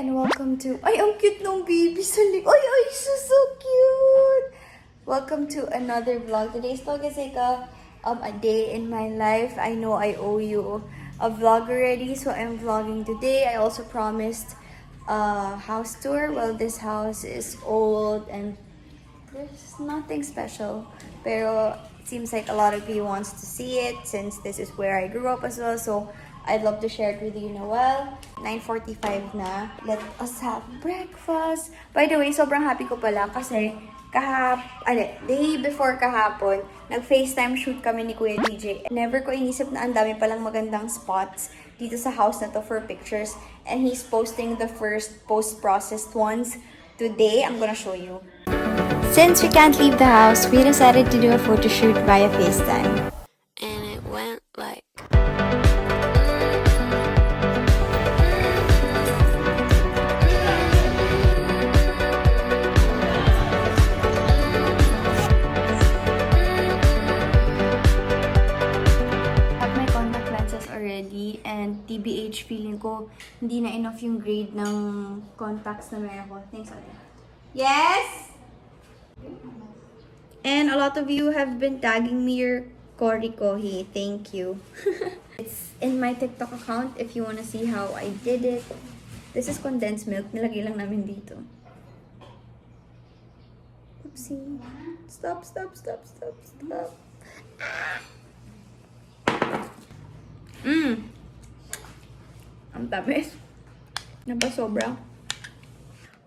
and welcome to... Ay, ang cute nung baby sa likod. Ay, so cute! Welcome to another vlog. Today's vlog is like a day in my life. I know I owe you a vlog already, so I'm vlogging today. I also promised a house tour. Well, this house is old and there's nothing special. Pero it seems like a lot of you wants to see it since this is where I grew up as well. So I'd love to share it with you in a while. 9:45 na. Let us have breakfast. By the way, sobrang happy ko pala kasi day before kahapon, nag-FaceTime shoot kami ni Kuya DJ. Never ko inisip na ang dami palang magandang spots dito sa house na to for pictures. And he's posting the first post-processed ones. Today, I'm gonna show you. Since we can't leave the house, we decided to do a photo shoot via FaceTime. And it went like... already, and TBH feeling ko hindi na enough yung grade ng contacts na meron ko. Thanks, Ate. Yes! And a lot of you have been tagging me your Korikohi. Thank you. It's in my TikTok account if you wanna see how I did it. This is condensed milk. Nilagay lang namin dito. Oopsie. Stop. Ang tamis. Napasobra.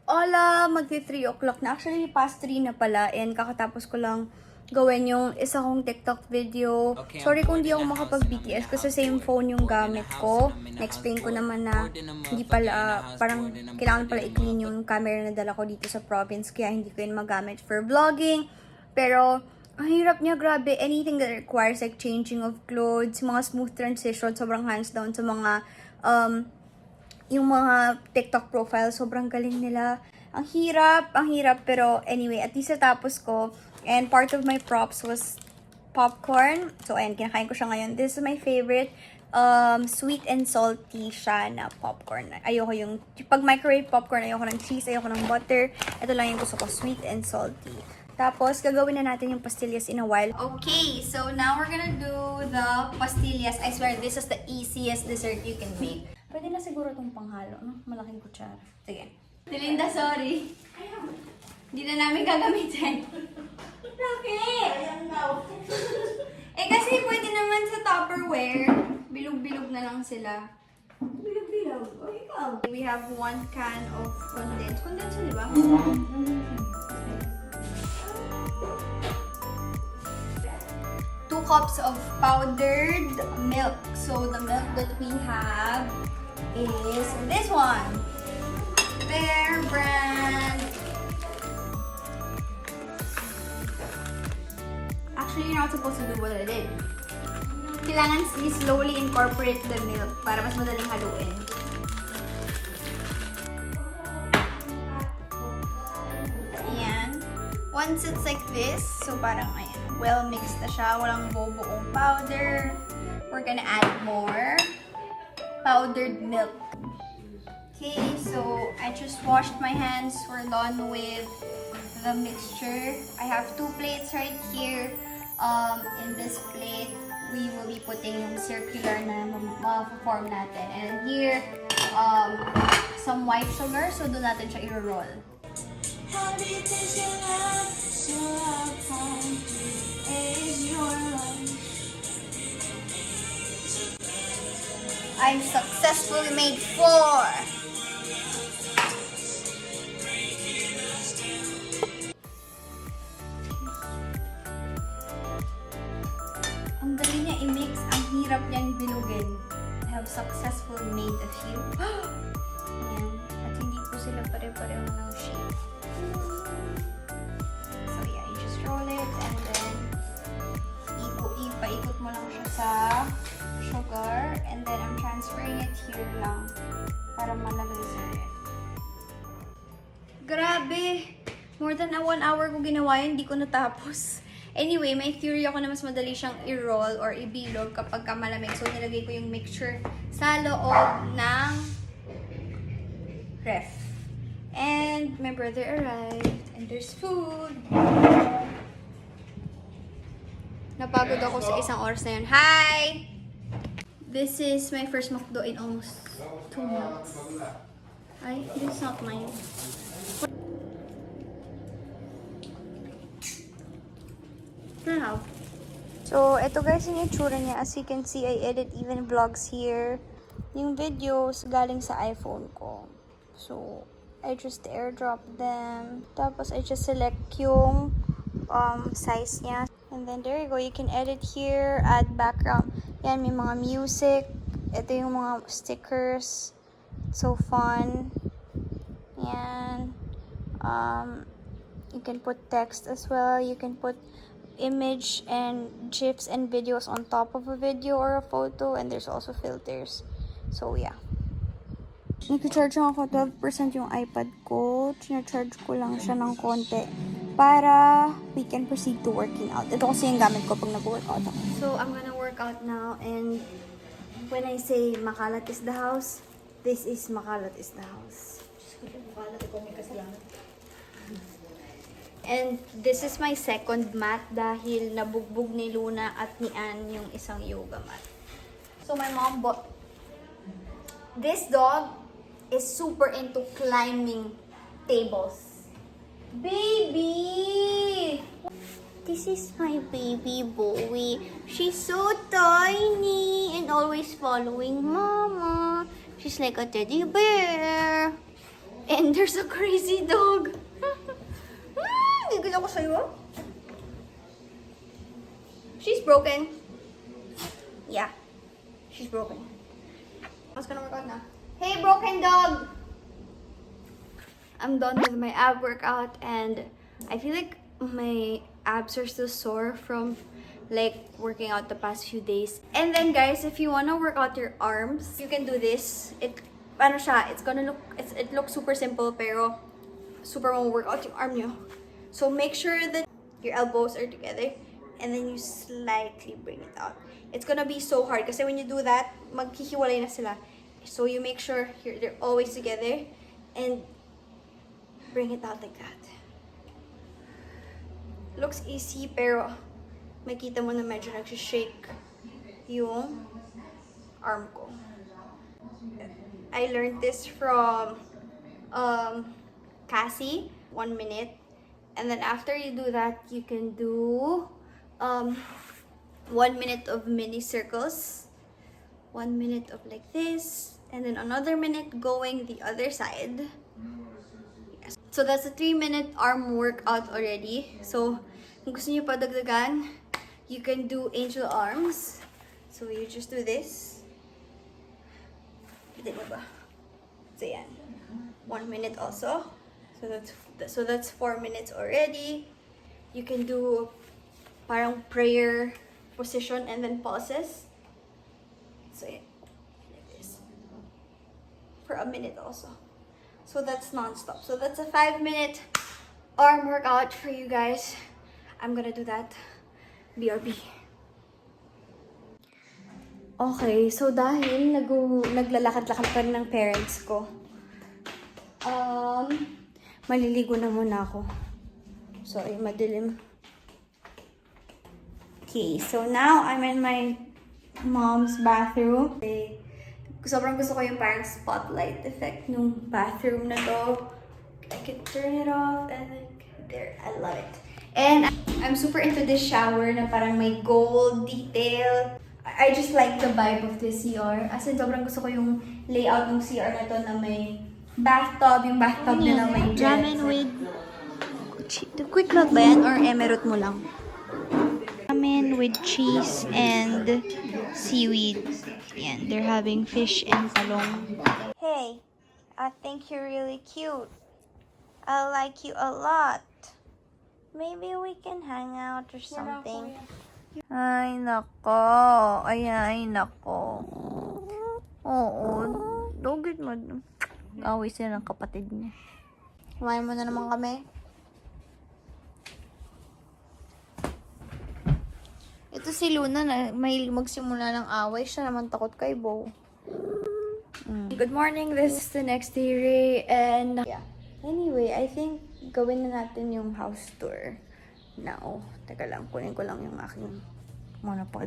Hola! Magti 3 o'clock na. Actually, past 3 na pala. And kakatapos ko lang gawin yung isa kong TikTok video. Sorry kung di ako makapag-BTS kasi same phone yung gamit ko. Na-explain ko naman na hindi pala, parang kailangan pala i-clean yung camera na dala ko dito sa province. Kaya hindi ko yun magamit for vlogging. Pero ang hirap niya, grabe. Anything that requires like changing of clothes, mga smooth transition, sobrang hands down sa mga, yung mga TikTok profile, sobrang galing nila. Ang hirap, pero anyway, at least natapos ko. And part of my props was popcorn. So, ayan, kinakain ko siya ngayon. This is my favorite, sweet and salty siya na popcorn. Ayoko yung, pag microwave popcorn, ayoko ng cheese, ayoko ng butter. Ito lang yung gusto ko, sweet and salty. Tapos, gagawin na natin yung pastillas in a while. Okay, so now we're gonna do the pastillas. I swear, this is the easiest dessert you can make. Pwede na siguro itong panghalo, no? Malaking kutsara. Sige. Tilinda, sorry. Hindi na namin gagamitin. Bakit? Eh, kasi pwede naman sa Tupperware. Bilog-bilog na lang sila. Bilog-bilog? O, ikaw. We have 1 can of condensed. Condensed, di ba? 2 cups of powdered milk. So the milk that we have is this one. Bear brand. Actually, you're not supposed to do what I did. Kailangan slowly incorporate the milk para mas madaling haluin. Ayan. Once it's like this, so parang ayan. Well mixed na siya. Walang buong powder. We're gonna add more powdered milk. Okay, so I just washed my hands. We're done with the mixture. I have 2 plates right here. In this plate, we will be putting yung circular na ma-form natin. And here, some white sugar. So, doon natin siya i-roll. I successfully made 4. Ang dali niya i-mix, ang hirap niyang bilugin. I have successfully made a few. Ayan. At hindi po sila pare-pareho ng shape. So yeah, you just roll it and then ipaikot mo lang siya sa sugar, and then I'm transferring it here lang para malagay sa ref. Grabe! More than 1 hour ko ginawa yun, hindi ko natapos. Anyway, may theory ako na mas madali siyang i-roll or ibilog kapag ka malamig. So, nilagay ko yung mixture sa loob ng ref. And my brother arrived. And there's food. Napagod ako sa isang oras na yun. Hi! This is my first McDo in almost 2 months. Ay, this is not mine. So, ito guys yung itsura niya. As you can see, I edit even vlogs here. Yung videos galing sa iPhone ko. So, I just airdrop them. Tapos, I just select yung size niya. And then, there you go. You can edit here, add background. Yan, may mga music. Ito yung mga stickers. So fun. Yan. You can put text as well. You can put image and GIFs and videos on top of a video or a photo. And there's also filters. So, yeah. Nag-charge lang ako 12% yung iPad ko. Charge ko lang siya ng konti para we can proceed to working out. Ito kasi yung gamit ko pag nag-workout ako. So, I'm gonna work out now, and when I say makalat is the house, this is makalat is the house. And this is my second mat dahil nabugbog ni Luna at ni Ann yung isang yoga mat. So, my mom bought this dog is super into climbing tables. Baby! This is my baby Bowie. She's so tiny and always following Mama. She's like a teddy bear. And there's a crazy dog. Gigil ako sa'yo. She's broken. Yeah. She's broken. I was gonna work out now. Hey, broken dog! I'm done with my ab workout, and I feel like my abs are still sore from like working out the past few days. And then guys, if you wanna work out your arms, you can do this. It looks super simple, pero super work out yung arm nyo. So make sure that your elbows are together, and then you slightly bring it out. It's gonna be so hard kasi when you do that, maghihiwalay na sila. So you make sure they're always together, and bring it out like that. Looks easy, pero makita mo na medyo nagsishake yung arm ko. I learned this from Cassie, 1 minute. And then after you do that, you can do 1 minute of mini circles. 1 minute of like this. And then another minute going the other side. Yes. So that's a 3-minute arm workout already. So kung gusto niyo pa dagdagan, you can do angel arms. So you just do this. Hindi mo ba? So yan. 1 minute also. So that's 4 minutes already. You can do parang prayer position and then pauses. So yeah, like this. For a minute also. So that's non-stop. So that's a 5-minute arm workout for you guys. I'm gonna do that. BRB. Okay, so dahil naglalakad-lakad pa rin ng parents ko, maliligo na muna ako. Sorry, madilim. Okay, so now I'm in my mom's bathroom. Sobrang gusto ko yung parang spotlight effect nung bathroom na to. I can turn it off and like, there, I love it. And I'm super into this shower na parang may gold detail. I just like the vibe of this CR. As in, sobrang gusto ko yung layout ng CR na to na may bathtub, yung bathtub na may ramen with... Quick note ba yan? Or emerald mo lang? Ramen with cheese and seaweed. Yan, they're having fish and talong. Hey, I think you're really cute. I like you a lot. Maybe we can hang out or something. Ay, nako. Ay, nako. Oo. Dugit mo. Away sila ng kapatid niya. Kumain mo na naman kami. Ito si Luna na may magsimula ng away. Siya naman takot kay Bo. Good morning, this is the next day, Ray, and yeah. Anyway, I think gawin na natin yung house tour now. Teka lang, kunin ko lang yung aking monopod.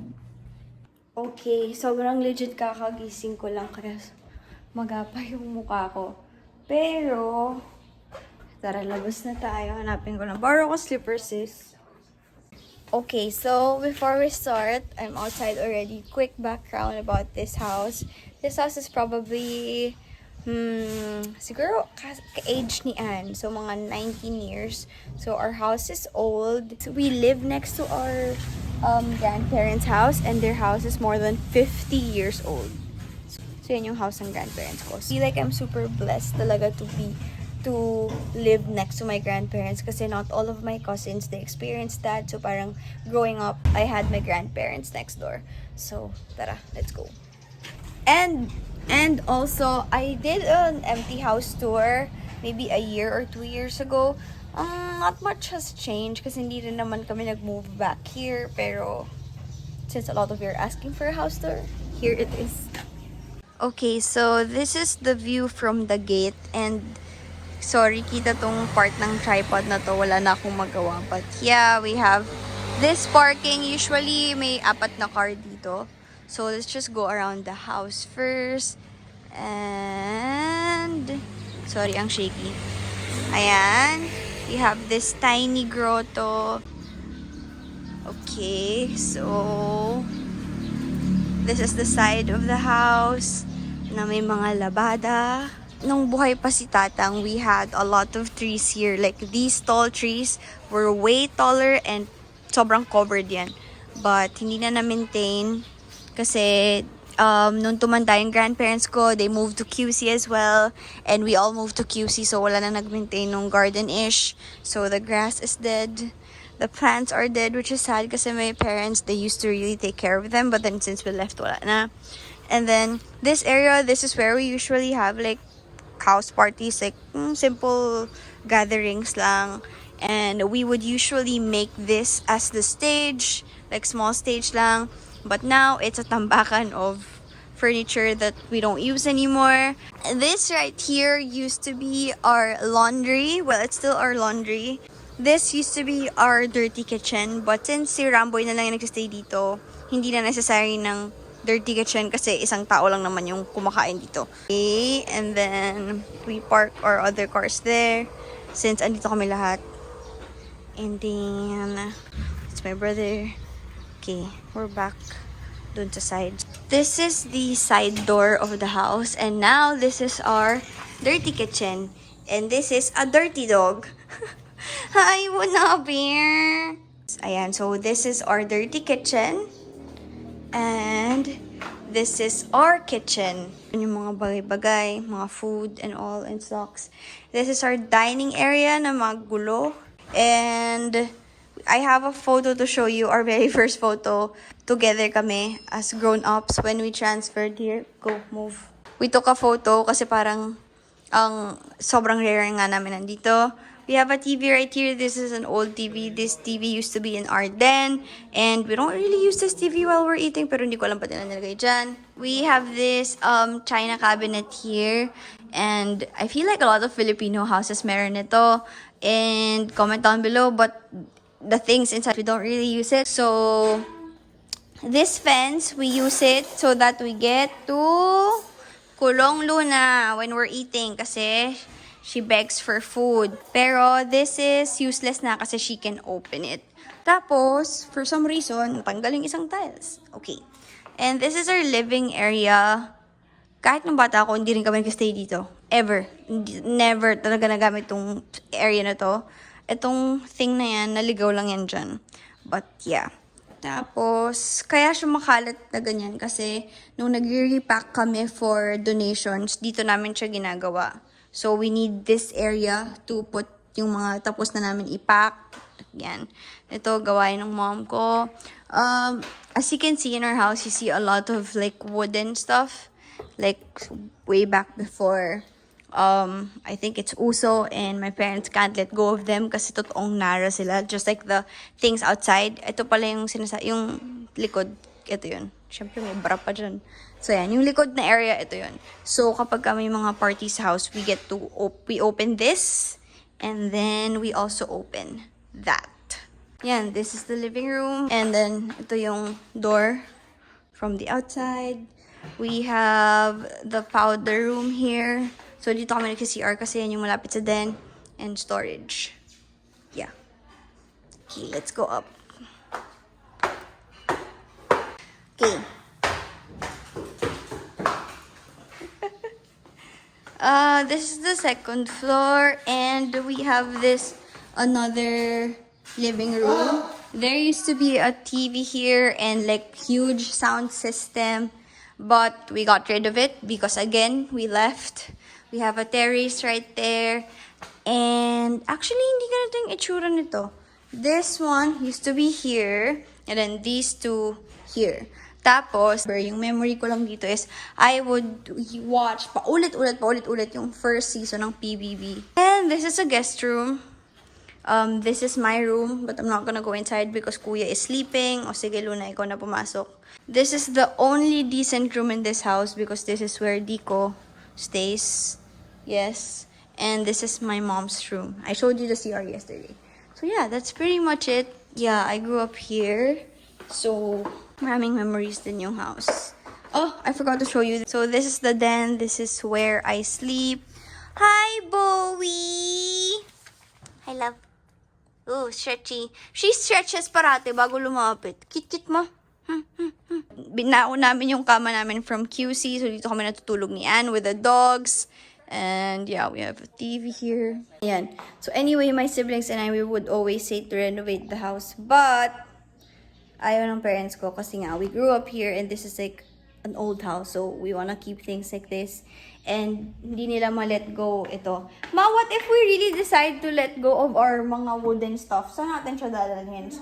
Okay, sobrang legit kakagising ko lang kaya magapa yung mukha ko. Pero, tara, labas na tayo. Hanapin ko lang. Borrow ko slippers, sis. Okay, so before we start, I'm outside already. Quick background about this house. This house is probably, siguro ka-age ni Anne. So, mga 19 years. So, our house is old. So, we live next to our grandparents' house and their house is more than 50 years old. So, yun yung house ng grandparents ko. I feel like I'm super blessed talaga to live next to my grandparents kasi not all of my cousins, they experienced that. So, parang growing up, I had my grandparents next door. So, tara, let's go. And also, I did an empty house tour maybe a year or 2 years ago. Not much has changed kasi hindi rin naman kami nag-move back here. Pero, since a lot of you are asking for a house tour, here it is. Okay, so this is the view from the gate and sorry, kita tong part ng tripod na to. Wala na akong magawa. But yeah, we have this parking. Usually, may 4 na car dito. So, let's just go around the house first. And, sorry, ang shaky. Ayan. We have this tiny grotto. Okay, so, this is the side of the house na may mga labada. Nung buhay pa si Tatang, we had a lot of trees here. Like, these tall trees were way taller and sobrang covered yan. But, hindi na na-maintain. Kasi, nung tumanda yung grandparents ko, they moved to QC as well. And we all moved to QC, so wala na nag-maintain nung garden-ish. So, the grass is dead. The plants are dead, which is sad kasi my parents, they used to really take care of them. But then, since we left, wala na. And then, this area, this is where we usually have, like, house parties, like, simple gatherings lang. And we would usually make this as the stage, like, small stage lang. But now, it's a tambakan of furniture that we don't use anymore. This right here used to be our laundry. Well, it's still our laundry. This used to be our dirty kitchen. But since si Ramboy na lang yung nagsistay dito, hindi na necessary ng dirty kitchen kasi isang tao lang naman yung kumakain dito. Okay, and then we park our other cars there since andito kami lahat. And then, it's my brother. Okay, we're back dun sa side. This is the side door of the house. And now, this is our dirty kitchen. And this is a dirty dog. Hi, Wuna Bear! Ayan, so this is our dirty kitchen. And this is our kitchen. Yung mga bagay-bagay, mga food and all, and stocks. This is our dining area na magulo. And I have a photo to show you, our very first photo. Together kami as grown-ups when we transferred here. Go, move. We took a photo kasi parang sobrang rare nga namin nandito. We have a TV right here. This is an old TV. This TV used to be in our den. And we don't really use this TV while we're eating. Pero hindi ko alam pa nila nilagay dyan. We have this China cabinet here. And I feel like a lot of Filipino houses meron nito. And comment down below. But the things inside, we don't really use it. So, this fence, we use it so that we get to kulong Luna when we're eating. Kasi she begs for food. Pero, this is useless na kasi she can open it. Tapos, for some reason, natanggal yung isang tiles. Okay. And this is our living area. Kahit nung bata ako, hindi rin kami nag-stay dito. Ever. Never talaga nagamit tong area na to. Itong thing na yan, naligaw lang yan dyan. But, yeah. Tapos, kaya siya makalat na ganyan kasi nung nag-repack kami for donations, dito namin siya ginagawa. So, we need this area to put yung mga tapos na namin ipack. Yan. Ito, gawain ng mom ko. As you can see in our house, you see a lot of like wooden stuff. Like, way back before, I think it's uso and my parents can't let go of them kasi totoong nara sila. Just like the things outside. Ito pala yung yung likod. Ito yun. syempre may bra pa dyan. So, yan. Yung likod na area, ito yun. So, kapag may mga party sa house, we get to, we open this. And then, we also open that. Yan, this is the living room. And then, ito yung door from the outside. We have the powder room here. So, dito kami nag-CR kasi yan yung malapit sa den. And storage. Yeah. Okay, let's go up. Okay. This is the second floor, and we have this another living room. There used to be a TV here and like huge sound system, but we got rid of it because again, we left. We have a terrace right there, and actually, hindi ganito yung itsura nito. This one used to be here, and then these two here. Tapos, yung memory ko lang dito is, I would watch paulit-ulit yung first season ng PBB. And this is a guest room. This is my room, but I'm not gonna go inside because Kuya is sleeping. O sige, Luna, ikaw na pumasok. This is the only decent room in this house because this is where Dico stays. Yes. And this is my mom's room. I showed you the CR yesterday. So yeah, that's pretty much it. Yeah, I grew up here. So, maraming memories din yung house. Oh, I forgot to show you. So, this is the den. This is where I sleep. Hi, Bowie! Hi, love. Ooh, stretchy. She stretches parate bago lumapit. Kit-kit mo. Binao namin yung kama namin from QC. So, dito kami natutulog ni Anne with the dogs. And yeah, we have a TV here. Ayan. So, anyway, my siblings and I, we would always say to renovate the house. But, ayaw ng parents ko kasi nga, we grew up here and this is like an old house. So, we wanna keep things like this. And, hindi nila ma-let go ito. Ma, what if we really decide to let go of our mga wooden stuff? Saan natin siya dadalhin?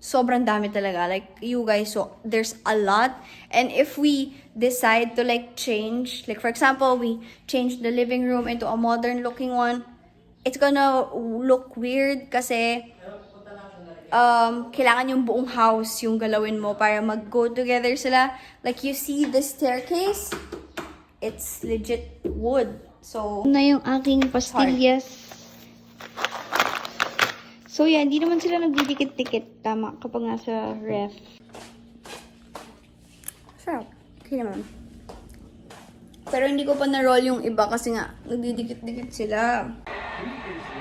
Sobrang dami talaga. Like, you guys, so, there's a lot. And if we decide to like change, like for example, we change the living room into a modern looking one, it's gonna look weird kasi kailangan yung buong house yung galawin mo para mag-go together sila. Like, you see the staircase? It's legit wood. So, na yung aking pastillas. So, yeah, hindi naman sila nagdidikit-dikit. Tama, kapag nasa ref. Sarap. Okay naman. Pero hindi ko pa na-roll yung iba kasi nga, nagdidikit-dikit sila.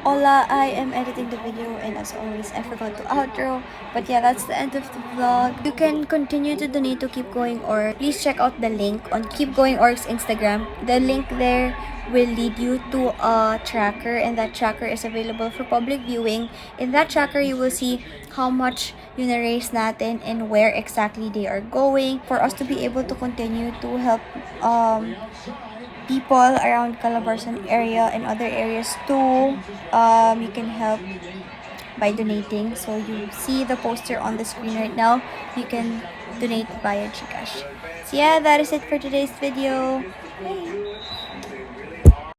Hola, I am editing the video and as always, I forgot to outro. But yeah, that's the end of the vlog. You can continue to donate to Keep Going Org. Please check out the link on Keep Going Org's Instagram. The link there will lead you to a tracker and that tracker is available for public viewing. In that tracker, you will see how much you na-raise natin and where exactly they are going for us to be able to continue to help people around Calabarzon area and other areas too. You can help by donating. So you see the poster on the screen right now. You can donate via Gcash. So yeah, that is it for today's video. Bye.